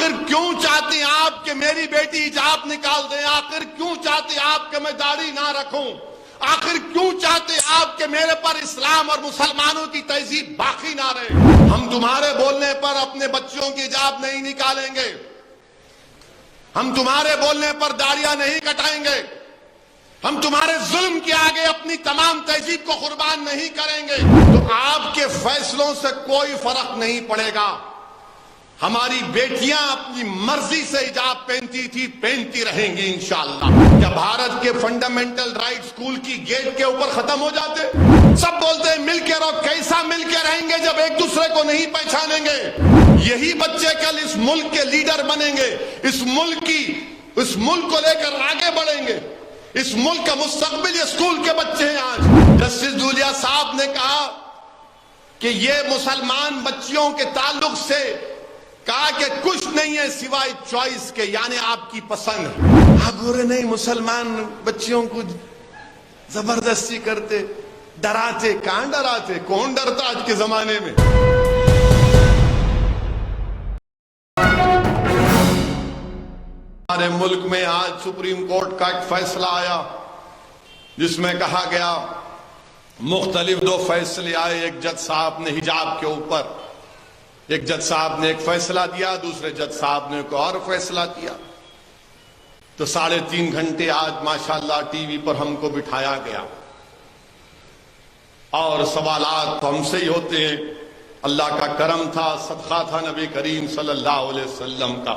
آخر کیوں چاہتے ہیں آپ کہ میری بیٹی حجاب نکال دیں؟ آخر کیوں چاہتے ہیں آپ کہ میں داڑھی نہ رکھوں؟ آخر کیوں چاہتے ہیں آپ کہ میرے پر اسلام اور مسلمانوں کی تہذیب باقی نہ رہے؟ ہم تمہارے بولنے پر اپنے بچوں کی حجاب نہیں نکالیں گے، ہم تمہارے بولنے پر داڑیاں نہیں کٹائیں گے، ہم تمہارے ظلم کے آگے اپنی تمام تہذیب کو قربان نہیں کریں گے۔ تو آپ کے فیصلوں سے کوئی فرق نہیں پڑے گا۔ ہماری بیٹیاں اپنی مرضی سے حجاب پہنتی تھی، پہنتی رہیں گی انشاءاللہ۔ کیا بھارت کے فنڈامنٹل رائٹ اسکول کی گیٹ کے اوپر ختم ہو جاتے؟ سب بولتے ہیں مل کے رہو، کیسا مل کے رہیں گے جب ایک دوسرے کو نہیں پہچانیں گے؟ یہی بچے کل اس ملک کے لیڈر بنیں گے، اس ملک کو لے کر آگے بڑھیں گے۔ اس ملک کا مستقبل یہ اسکول کے بچے ہیں۔ آج جسٹس دھولیا صاحب نے کہا کہ یہ مسلمان بچیوں کے تعلق سے کہا کہ کچھ نہیں ہے سوائے چوائس کے، یعنی آپ کی پسند ہے۔ آپ بول رہے نہیں مسلمان بچیوں کو زبردستی کرتے، ڈراتے۔ کہاں ڈراتے؟ کون ڈرتا آج کے زمانے میں؟ ہمارے ملک میں آج سپریم کورٹ کا ایک فیصلہ آیا جس میں کہا گیا، مختلف دو فیصلے آئے۔ ایک جج صاحب نے حجاب کے اوپر، ایک جج صاحب نے ایک فیصلہ دیا، دوسرے جج صاحب نے ایک اور فیصلہ دیا۔ تو 3.5 گھنٹے آج ماشاءاللہ ٹی وی پر ہم کو بٹھایا گیا، اور سوالات تو ہم سے ہی ہوتے ہیں۔ اللہ کا کرم تھا، صدقہ تھا نبی کریم صلی اللہ علیہ وسلم کا،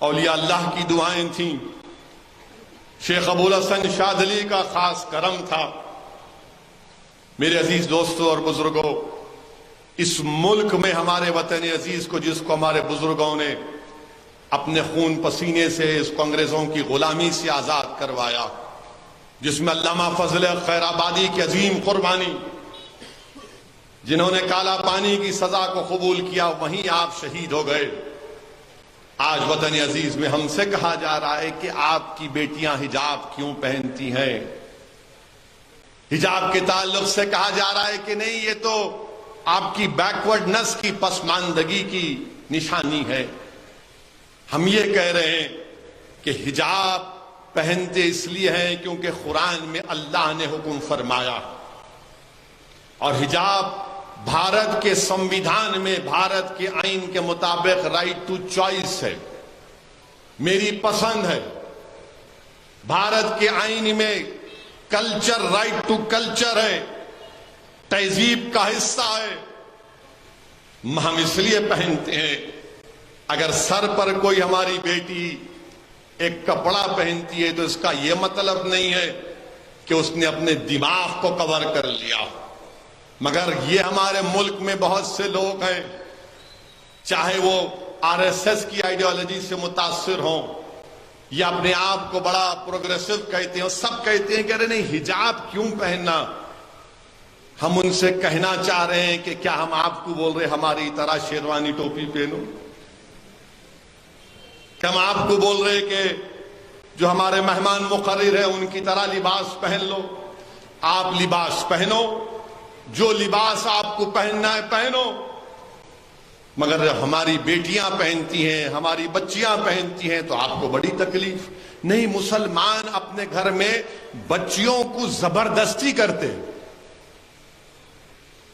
اولیاء اللہ کی دعائیں تھیں، شیخ ابوالحسن شاذلی کا خاص کرم تھا۔ میرے عزیز دوستوں اور بزرگوں، اس ملک میں ہمارے وطن عزیز کو، جس کو ہمارے بزرگوں نے اپنے خون پسینے سے اس کو انگریزوں کی غلامی سے آزاد کروایا، جس میں علامہ فضل خیر آبادی کی عظیم قربانی، جنہوں نے کالا پانی کی سزا کو قبول کیا، وہیں آپ شہید ہو گئے۔ آج وطن عزیز میں ہم سے کہا جا رہا ہے کہ آپ کی بیٹیاں حجاب کیوں پہنتی ہیں؟ حجاب کے تعلق سے کہا جا رہا ہے کہ نہیں، یہ تو آپ کی بیکورڈنس کی، پسماندگی کی نشانی ہے۔ ہم یہ کہہ رہے ہیں کہ حجاب پہنتے اس لیے ہیں کیونکہ قرآن میں اللہ نے حکم فرمایا، اور حجاب بھارت کے سمویدھان میں، بھارت کے آئین کے مطابق رائٹ ٹو چوائس ہے، میری پسند ہے۔ بھارت کے آئین میں کلچر، رائٹ ٹو کلچر ہے، تہذیب کا حصہ ہے۔ ہم اس لیے پہنتے ہیں۔ اگر سر پر کوئی ہماری بیٹی ایک کپڑا پہنتی ہے تو اس کا یہ مطلب نہیں ہے کہ اس نے اپنے دماغ کو کور کر لیا۔ مگر یہ ہمارے ملک میں بہت سے لوگ ہیں، چاہے وہ RSS کی آئیڈیالوجی سے متاثر ہوں یا اپنے آپ کو بڑا پروگریسو کہتے ہیں، سب کہتے ہیں کہ ارے نہیں حجاب کیوں پہننا۔ ہم ان سے کہنا چاہ رہے ہیں کہ کیا ہم آپ کو بول رہے ہماری طرح شیروانی ٹوپی پہنو؟ کیا ہم آپ کو بول رہے کہ جو ہمارے مہمان مقرر ہیں ان کی طرح لباس پہن لو؟ آپ لباس پہنو، جو لباس آپ کو پہننا ہے پہنو، مگر ہماری بیٹیاں پہنتی ہیں، ہماری بچیاں پہنتی ہیں تو آپ کو بڑی تکلیف۔ نہیں، مسلمان اپنے گھر میں بچیوں کو زبردستی کرتے،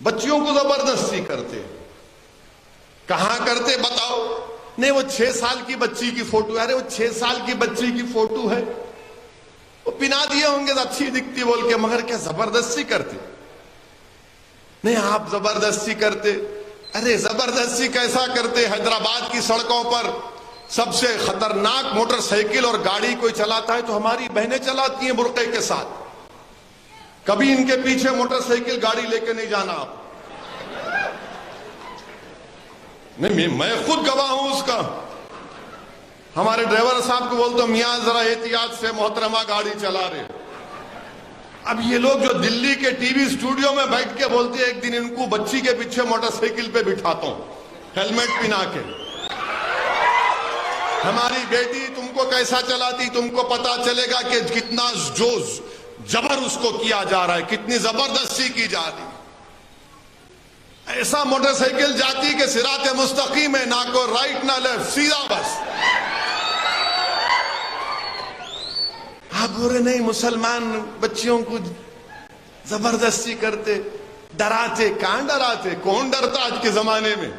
بچیوں کو زبردستی کرتے۔ کہاں کرتے بتاؤ؟ نہیں، وہ 6 سال کی بچی کی فوٹو ہے، ارے وہ 6 سال کی بچی کی فوٹو ہے، وہ پنا دیے ہوں گے اچھی دکھتی بول کے، مگر کیا زبردستی کرتے؟ نہیں، آپ زبردستی کرتے۔ ارے زبردستی کیسا کرتے؟ حیدرآباد کی سڑکوں پر سب سے خطرناک موٹر سائیکل اور گاڑی کوئی چلاتا ہے تو ہماری بہنیں چلاتی ہیں برقعے کے ساتھ۔ کبھی ان کے پیچھے موٹر سائیکل گاڑی لے کے نہیں جانا آپ۔ نہیں، میں خود گواہ ہوں اس کا۔ ہمارے ڈرائیور صاحب کو بولتا ہوں میاں ذرا احتیاط سے، محترمہ گاڑی چلا رہے۔ اب یہ لوگ جو دلی کے ٹی وی اسٹوڈیو میں بیٹھ کے بولتے ہیں ایک دن ان کو بچی کے پیچھے موٹر سائیکل پہ بٹھاتا ہوں ہیلمٹ پہنا کے، ہماری بیٹی تم کو کیسا چلاتی، تم کو پتا چلے گا کہ کتنا جبر اس کو کیا جا رہا ہے، کتنی زبردستی کی جا رہی ہے۔ ایسا موٹر سائیکل جاتی کہ صراط مستقیم ہے، نہ کوئی رائٹ نہ لیفٹ، سیدھا بس. آپ بول رہے نہیں مسلمان بچیوں کو زبردستی کرتے، ڈراتے. کہاں ڈراتے؟ کون ڈرتا آج کے زمانے میں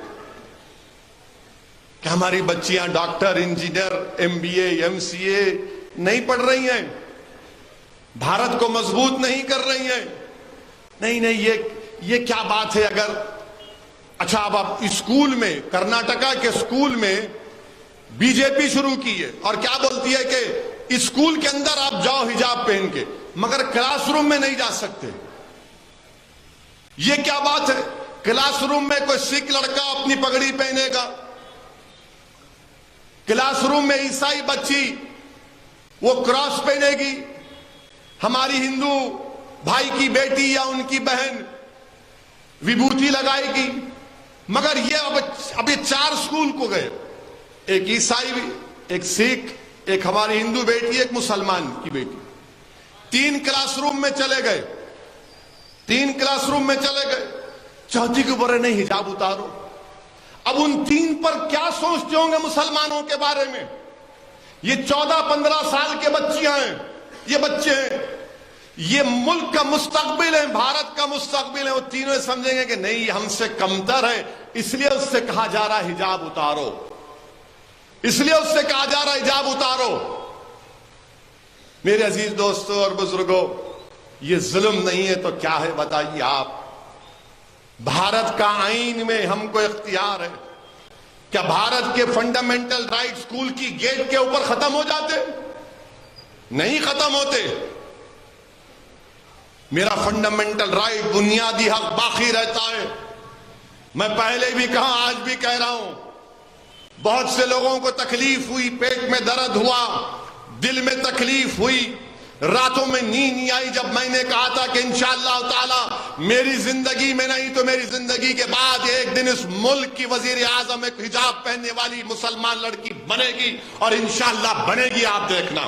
کہ ہماری بچیاں ڈاکٹر، انجینئر، MBA MCA نہیں پڑھ رہی ہیں، بھارت کو مضبوط نہیں کر رہی ہیں. نہیں یہ کیا بات ہے؟ اگر اچھا اب آپ اسکول میں، کرناٹکا کے اسکول میں BJP شروع کی ہے اور کیا بولتی ہے کہ اسکول کے اندر آپ جاؤ حجاب پہن کے، مگر کلاس روم میں نہیں جا سکتے. یہ کیا بات ہے؟ کلاس روم میں کوئی سکھ لڑکا اپنی پگڑی پہنے گا، کلاس روم میں عیسائی بچی وہ کراس پہنے گی، ہماری ہندو بھائی کی بیٹی یا ان کی بہن وبھوتی لگائے گی. مگر یہ اب یہ 4 اسکول کو گئے، ایک عیسائی، ایک سکھ، ایک ہماری ہندو بیٹی، ایک مسلمان کی بیٹی. 3 کلاس روم میں چلے گئے، 3 کلاس روم میں چلے گئے. چوتھی کے بارے نہیں حجاب اتارو. اب ان 3 پر کیا سوچتے ہوں گے مسلمانوں کے بارے میں؟ یہ 14-15 سال کے بچیاں ہیں، یہ بچے ہیں، یہ ملک کا مستقبل ہے، بھارت کا مستقبل ہے. وہ تینوں سمجھیں گے کہ نہیں یہ ہم سے کمتر ہے، اس لیے اس سے کہا جا رہا ہے حجاب اتارو، اس لیے اس سے کہا جا رہا ہے حجاب اتارو. میرے عزیز دوستوں اور بزرگوں، یہ ظلم نہیں ہے تو کیا ہے بتائیے آپ؟ بھارت کا آئین میں ہم کو اختیار ہے. کیا بھارت کے فنڈامنٹل رائٹ اسکول کی گیٹ کے اوپر ختم ہو جاتے؟ نہیں ختم ہوتے. میرا فنڈامنٹل رائٹ، بنیادی حق باقی رہتا ہے. میں پہلے بھی کہا، آج بھی کہہ رہا ہوں، بہت سے لوگوں کو تکلیف ہوئی، پیٹ میں درد ہوا، دل میں تکلیف ہوئی، راتوں میں نیند نہیں آئی جب میں نے کہا تھا کہ انشاءاللہ تعالی میری زندگی میں نہیں تو میری زندگی کے بعد ایک دن اس ملک کی وزیر اعظم ایک حجاب پہننے والی مسلمان لڑکی بنے گی، اور انشاءاللہ بنے گی. آپ دیکھنا.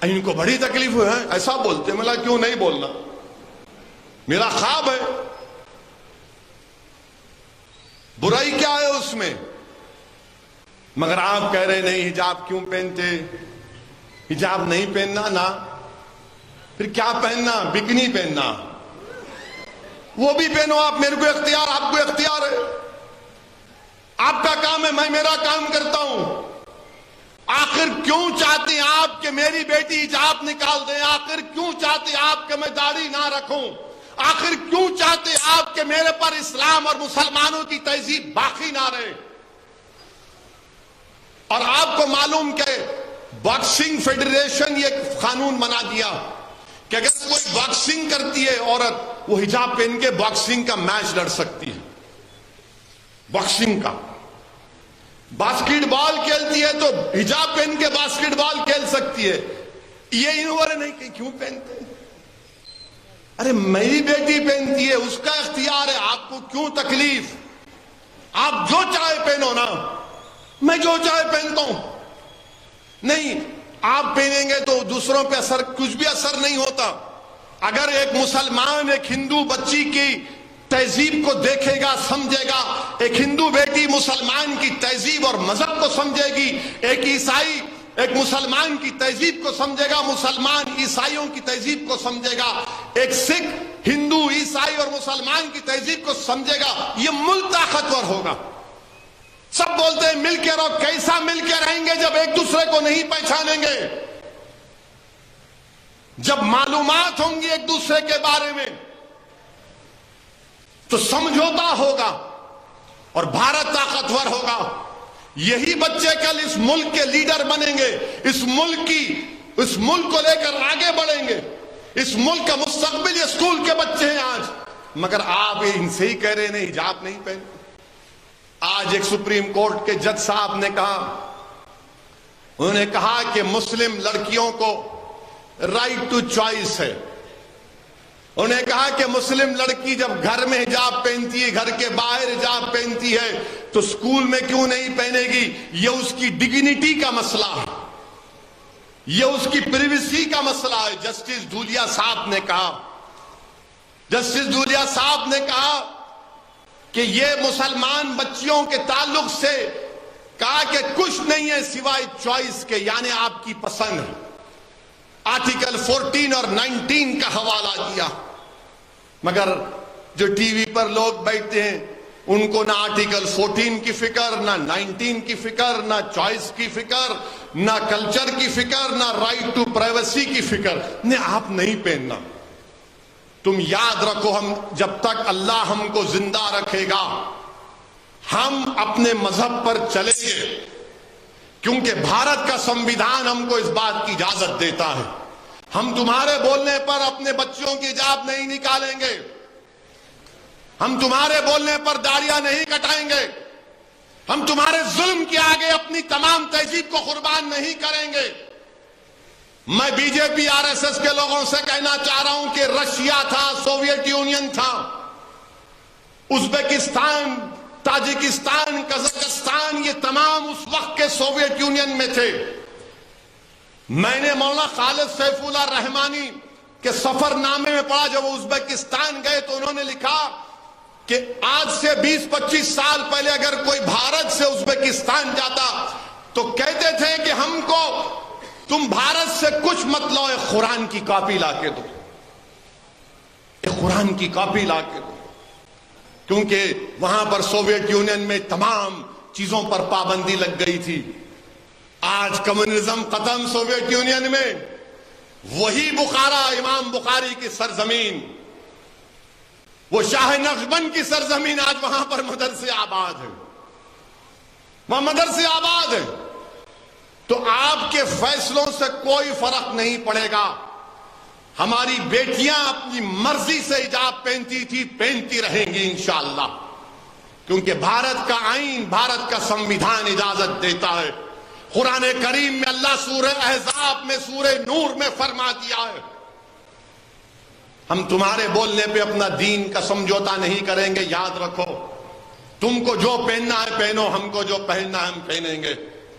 ان کو بڑی تکلیف ہوئی ہے، ایسا بولتے ہیں. ملا کیوں نہیں بولنا؟ میرا خواب ہے. برائی کیا ہے اس میں؟ مگر آپ کہہ رہے نہیں حجاب کیوں پہنتے؟ حجاب نہیں پہننا نا، پھر کیا پہننا؟ بکنی پہننا. وہ بھی پہنو آپ، میرے کو اختیار، آپ کو اختیار ہے. آپ کا کام ہے، میں میرا کام کرتا ہوں. آخر کیوں چاہتے ہیں آپ کہ میری بیٹی حجاب نکال دیں؟ آخر کیوں چاہتے ہیں آپ کہ میں داڑھی نہ رکھوں؟ آخر کیوں چاہتے ہیں آپ کہ میرے پر اسلام اور مسلمانوں کی تہذیب باقی نہ رہے؟ اور آپ کو معلوم کہ باکسنگ فیڈریشن یہ قانون بنا دیا کہ اگر کوئی باکسنگ کرتی ہے عورت، وہ حجاب پہن کے باکسنگ کا میچ لڑ سکتی ہے. باکسنگ کا. باسکٹ بال کھیلتی ہے تو حجاب پہن کے باسکٹ بال کھیل سکتی ہے. یہ انہوں نہیں کہ کیوں پہنتے؟ ارے میری بیٹی پہنتی ہے، اس کا اختیار ہے، آپ کو کیوں تکلیف؟ آپ جو چاہے پہنو نا، میں جو چاہے پہنتا ہوں. نہیں، آپ پہنیں گے تو دوسروں پہ اثر، کچھ بھی اثر نہیں ہوتا. اگر ایک مسلمان ایک ہندو بچی کی تہذیب کو دیکھے گا، سمجھے گا، ایک ہندو بیٹی مسلمان کی تہذیب اور مذہب کو سمجھے گی، ایک عیسائی ایک مسلمان کی تہذیب کو سمجھے گا، مسلمان عیسائیوں کی تہذیب کو سمجھے گا، ایک سکھ ہندو عیسائی اور مسلمان کی تہذیب کو سمجھے گا، یہ ملک طاقتور ہوگا. سب بولتے ہیں مل کے رہو، کیسا مل کے رہیں گے جب ایک دوسرے کو نہیں پہچانیں گے؟ جب معلومات ہوں گی ایک دوسرے کے بارے میں تو سمجھوتا ہوگا اور بھارت طاقتور ہوگا. یہی بچے کل اس ملک کے لیڈر بنیں گے، اس ملک کو لے کر آگے بڑھیں گے. اس ملک کا مستقبل یہ اسکول کے بچے ہیں آج. مگر آپ ان سے ہی کہہ رہے ہیں حجاب نہیں پہنتے. آج ایک سپریم کورٹ کے جج صاحب نے کہا، انہوں نے کہا کہ مسلم لڑکیوں کو رائٹ ٹو چوائس ہے. انہوں نے کہا کہ مسلم لڑکی جب گھر میں حجاب پہنتی ہے، گھر کے باہر حجاب پہنتی ہے، تو اسکول میں کیوں نہیں پہنے گی؟ یہ اس کی ڈگنیٹی کا مسئلہ ہے، یہ اس کی پریویسی کا مسئلہ ہے. جسٹس دھولیا صاحب نے کہا، جسٹس دھولیا صاحب نے کہا کہ یہ مسلمان بچیوں کے تعلق سے کہا کہ کچھ نہیں ہے سوائے چوائس کے، یعنی آپ کی پسند. آرٹیکل 14 اور 19 کا حوالہ دیا. مگر جو ٹی وی پر لوگ بیٹھتے ہیں ان کو نہ آرٹیکل 14 کی فکر، نہ 19 کی فکر، نہ چوائس کی فکر، نہ کلچر کی فکر، نہ رائٹ ٹو پرائیویسی کی فکر. آپ نہیں پہننا. تم یاد رکھو، ہم جب تک اللہ ہم کو زندہ رکھے گا ہم اپنے مذہب پر چلیں گے، کیونکہ بھارت کا سنویدھان ہم کو اس بات کی اجازت دیتا ہے. ہم تمہارے بولنے پر اپنے بچوں کی حجاب نہیں نکالیں گے، ہم تمہارے بولنے پر داڑیاں نہیں کٹائیں گے، ہم تمہارے ظلم کے آگے اپنی تمام تہذیب کو قربان نہیں کریں گے. میں B J P R S S کے لوگوں سے کہنا چاہ رہا ہوں کہ رشیا تھا، سوویت یونین تھا، ازبکستان، تاجکستان، قزاقستان، یہ تمام اس وقت کے سوویت یونین میں تھے. میں نے مولانا خالد سیف اللہ رحمانی کے سفر نامے میں پڑھا، جب وہ ازبکستان گئے تو انہوں نے لکھا کہ آج سے 20-25 سال پہلے اگر کوئی بھارت سے ازبکستان جاتا تو کہتے تھے کہ ہم کو تم بھارت سے کچھ مت لاؤ، ایک قرآن کی کاپی لا کے دو، ایک قرآن کی کاپی لا کے دو. کیونکہ وہاں پر سوویت یونین میں تمام چیزوں پر پابندی لگ گئی تھی. آج کمیونزم ختم سوویت یونین میں، وہی بخارا، امام بخاری کی سرزمین، وہ شاہ نقشبند کی سرزمین، آج وہاں پر مدرسے آباد ہیں، وہاں مدرسے آباد ہیں. تو آپ کے فیصلوں سے کوئی فرق نہیں پڑے گا. ہماری بیٹیاں اپنی مرضی سے حجاب پہنتی تھی، پہنتی رہیں گی انشاءاللہ، کیونکہ بھارت کا آئین، بھارت کا سنویدھان اجازت دیتا ہے. قرآن کریم میں اللہ سورہ احزاب میں، سورہ نور میں فرما دیا ہے. ہم تمہارے بولنے پہ اپنا دین کا سمجھوتا نہیں کریں گے. یاد رکھو، تم کو جو پہننا ہے پہنو، ہم کو جو پہننا ہے ہم پہنیں گے.